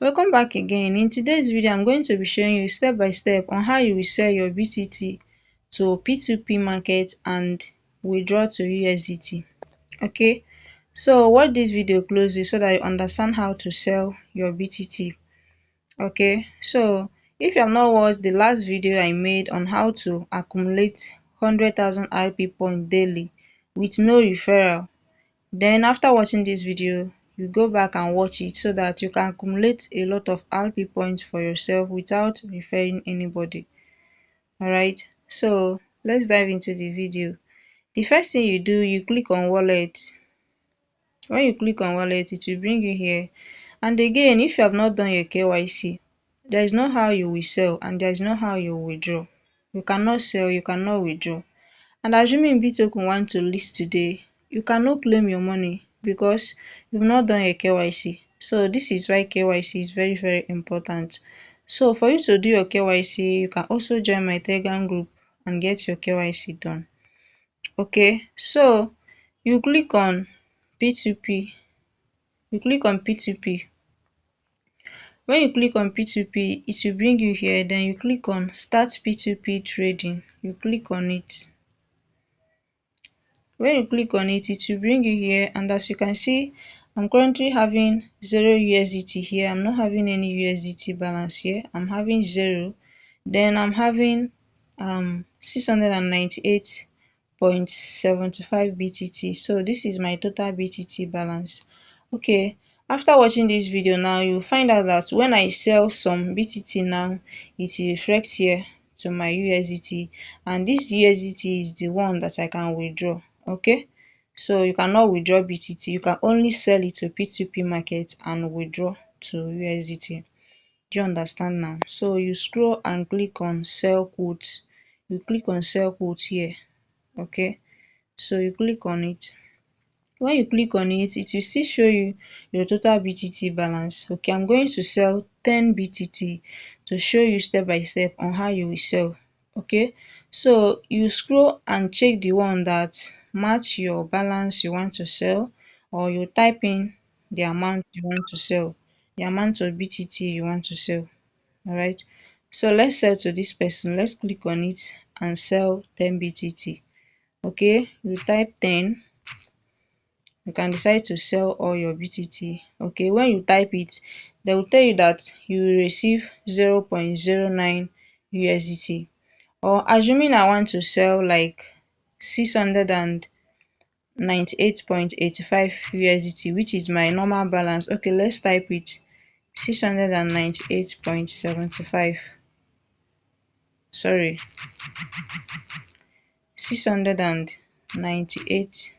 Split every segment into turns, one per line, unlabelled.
Welcome back again. In today's video, I'm going to be showing you step by step on how you will sell your BTT to P2P market and withdraw to USDT. Okay, so watch this video closely so that you understand how to sell your BTT. Okay, so if you have not watched the last video I made on how to accumulate 100,000 RP points daily with no referral, then after watching this video, you go back and watch it so that you can accumulate a lot of RP points for yourself without referring anybody. Alright, so let's dive into the video. The first thing you do, you click on wallet. When you click on wallet, it will bring you here. And again, if you have not done your KYC, there is no how you will sell and there is no how you will withdraw. You cannot sell, you cannot withdraw. And assuming BToken want to list today, you cannot claim your money because you've not done your KYC. So this is why KYC is very, very important. So for you to do your KYC, you can also join my Telegram group and get your KYC done. Okay, so you click on P2P. You click on P2P. When you click on P2P, it will bring you here. Then you click on Start P2P Trading. You click on it. When you click on it, it will bring you here, and as you can see, I'm currently having 0 USDT here. I'm not having any USDT balance here. I'm having 0. Then I'm having 698.75 BTT. So this is my total BTT balance. Okay, after watching this video now, you'll find out that when I sell some BTT now, it reflects here to my USDT, and this USDT is the one that I can withdraw. Okay, so you cannot withdraw BTT, you can only sell it to P2P market and withdraw to USDT. Do you understand now? So you scroll and click on sell quotes. You click on sell quotes here. Okay, so you click on it. When you click on it, it will still show you your total BTT balance. Okay, I'm going to sell 10 BTT to show you step by step on how you will sell. Okay, so you scroll and check the one that match your balance you want to sell, or you type in the amount you want to sell, the amount of BTT you want to sell. All right, so let's sell to this person. Let's click on it and sell 10 BTT. Okay, you type 10. You can decide to sell all your BTT. Okay, when you type it, they will tell you that you will receive 0.09 USDT. Or assuming I want to sell like 698.85 USDT, which is my normal balance. Okay, let's type it 698.75. Sorry, 698.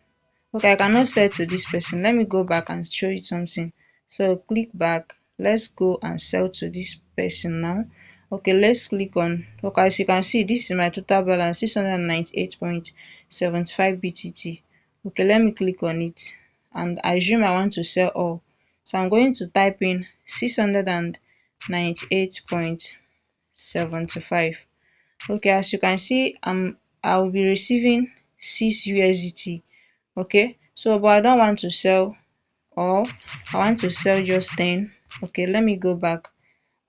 Okay, I cannot sell to this person. Let me go back and show you something. So click back. Let's go and sell to this person now. Okay, let's click on, okay, as you can see, this is my total balance, 698.75 BTT. Okay, let me click on it and assume I want to sell all. So I'm going to type in 698.75. Okay, as you can see, I will be receiving 6 USDT. Okay, so but I don't want to sell all, I want to sell just 10. Okay, let me go back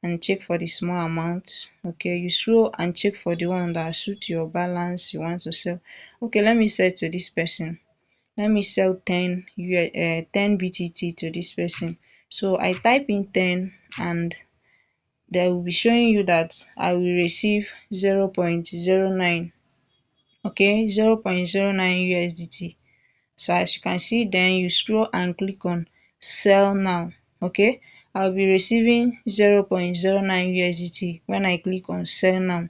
and check for the small amount. Okay, you scroll and check for the one that suits your balance you want to sell. Okay, let me sell to this person. Let me sell 10 BTT to this person. So I type in 10 and they will be showing you that I will receive 0.09. Okay, 0.09 USDT. So as you can see, then you scroll and click on sell now. Okay, I'll be receiving 0.09 USDT when I click on sell now.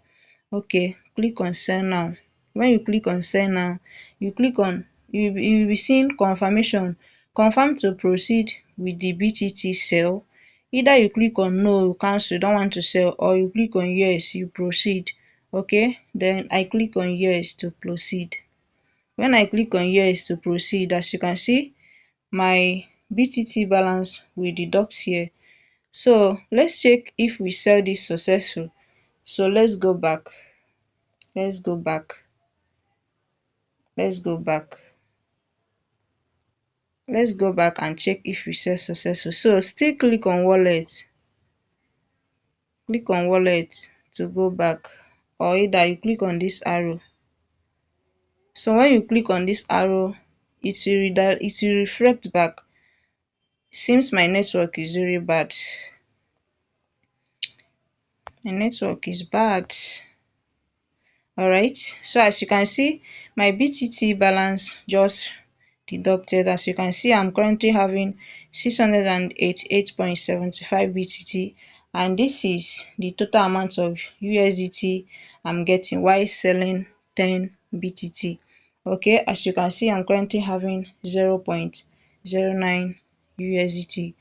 Okay, click on sell now. When you click on sell now, you click on, you will be seeing confirmation, confirm to proceed with the BTT sell. Either you click on no, you cancel, you don't want to sell, or you click on yes, you proceed. Okay, then I click on yes to proceed. When I click on yes to proceed, as you can see, my BTT balance will deduct here. So let's check if we sell this successful. So let's go back. Let's go back. Let's go back. Let's go back and check if we sell successful. So still click on wallet. click on wallet to go back, or either you click on this arrow. So when you click on this arrow, it will reflect back. Seems my network is very bad. My network is bad. Alright, so as you can see, my BTT balance just deducted. As you can see, I'm currently having 688.75 BTT, and this is the total amount of USDT I'm getting while selling 10 BTT. Okay, as you can see, I'm currently having 0.09 USDT.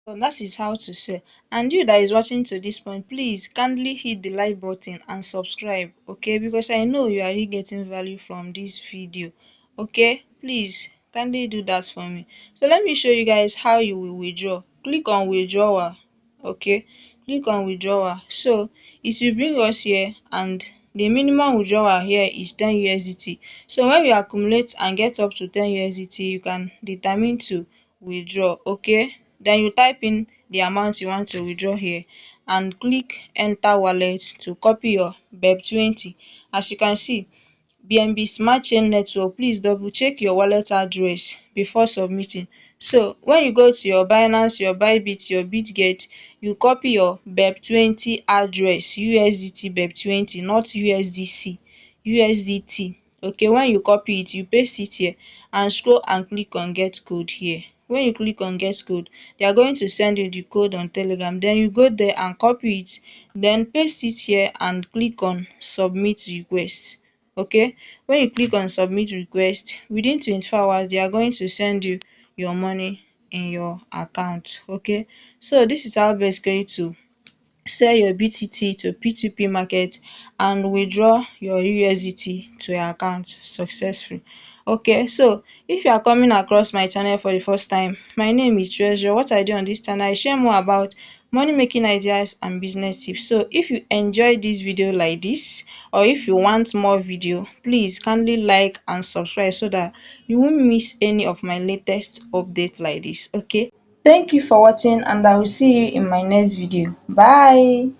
So that is how to sell. And you that is watching to this point, please kindly hit the like button and subscribe, okay, because I know you are really getting value from this video. Okay, please kindly do that for me. So let me show you guys how you will withdraw. Click on withdrawal. Okay, click on withdrawal. So it will bring us here, and the minimum withdrawal here is 10 USDT. So when you accumulate and get up to 10 USDT, you can determine to withdraw. Okay, then you type in the amount you want to withdraw here and click enter wallet to copy your BEP20. As you can see, BNB Smart Chain Network, please double check your wallet address before submitting. So when you go to your Binance, your Bybit, your Bitget, you copy your BEP20 address, USDT BEP20, not USDC, USDT. Okay, when you copy it, you paste it here and scroll and click on get code here. When you click on get code, they are going to send you the code on Telegram. Then you go there and copy it, then paste it here and click on submit request. Okay, when you click on submit request, within 24 hours they are going to send you your money in your account. Okay, so this is how basically to sell your BTT to P2P market and withdraw your USDT to your account successfully. Okay, so if you are coming across my channel for the first time, my name is Treasure. What I do on this channel, I share more about money making ideas and business tips. So if you enjoy this video like this, or if you want more video, please kindly like and subscribe so that you won't miss any of my latest updates like this. Okay, thank you for watching, and I will see you in my next video. Bye.